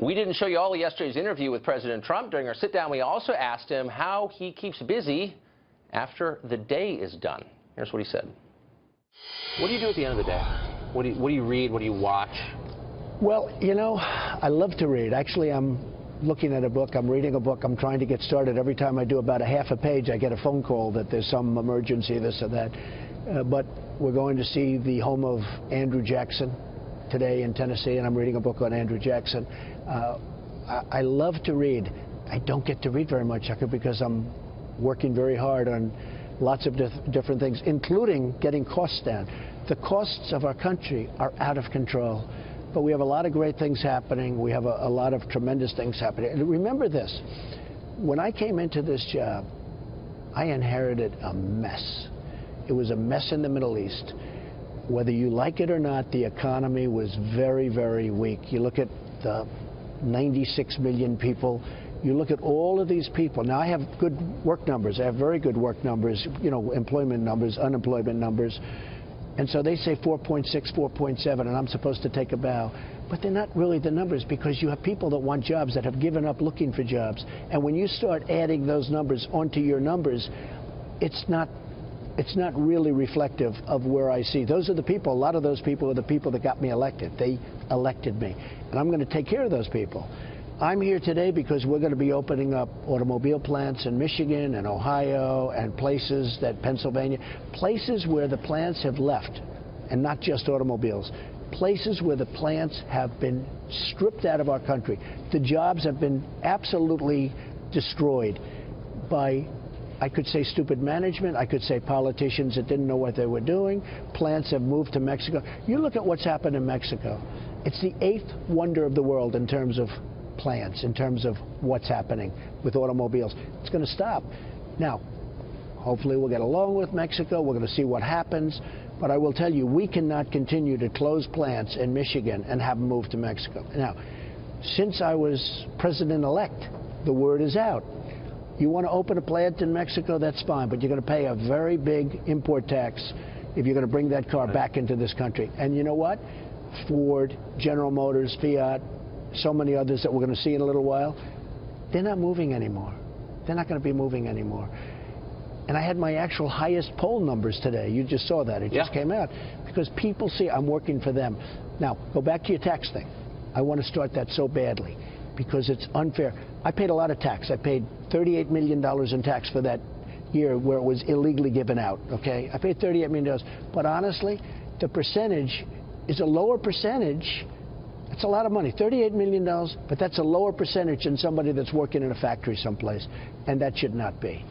We didn't show you all of yesterday's interview with President Trump. During our sit-down, we also asked him how he keeps busy after the day is done. Here's what he said. What do you do at the end of the day? What do you read? What do you watch? Well, you know, I love to read. Actually, I'm looking at a book. I'm reading a book. I'm trying to get started. Every time I do about a half a page, I get a phone call that there's some emergency, this or that. But we're going to see the home of Andrew Jackson today in Tennessee, and I'm reading a book on Andrew Jackson. I love to read. I don't get to read very much, because I'm working very hard on lots of different things, including getting costs down. The costs of our country are out of control, but we have a lot of great things happening. We have a lot of tremendous things happening. And remember this, when I came into this job, I inherited a mess. It was a mess in the Middle East. Whether you like it or not, the economy was very, very weak. You look at the 96 million people. You look at all of these people. Now, I have good work numbers. I have very good work numbers, you know, employment numbers, unemployment numbers. And so they say 4.6, 4.7, and I'm supposed to take a bow. But they're not really the numbers, because you have people that want jobs that have given up looking for jobs. And when you start adding those numbers onto your numbers, it's not really reflective of where I see. Those are the people, a lot of those people are the people that got me elected. They elected me. And I'm going to take care of those people. I'm here today because we're going to be opening up automobile plants in Michigan and Ohio and places that Pennsylvania, places where the plants have left, and not just automobiles, places where the plants have been stripped out of our country. The jobs have been absolutely destroyed by, I could say, stupid management. I could say politicians that didn't know what they were doing. Plants have moved to Mexico. You look at what's happened in Mexico. It's the 8th wonder of the world in terms of plants, in terms of what's happening with automobiles. It's going to stop. Now, hopefully we'll get along with Mexico. We're going to see what happens. But I will tell you, we cannot continue to close plants in Michigan and have them move to Mexico. Now, since I was president-elect, the word is out. You want to open a plant in Mexico, that's fine, but you're going to pay a very big import tax if you're going to bring that car back into this country. And you know what? Ford, General Motors, Fiat, so many others that we're going to see in a little while, they're not moving anymore. They're not going to be moving anymore. And I had my actual highest poll numbers today. You just saw that. It just came out. Because people see I'm working for them. Now, go back to your tax thing. I want to start that so badly because it's unfair. I paid a lot of tax. I paid $38 million in tax for that year where it was illegally given out, okay? I paid $38 million. But honestly, the percentage is a lower percentage. It's a lot of money, $38 million, but that's a lower percentage than somebody that's working in a factory someplace, and that should not be.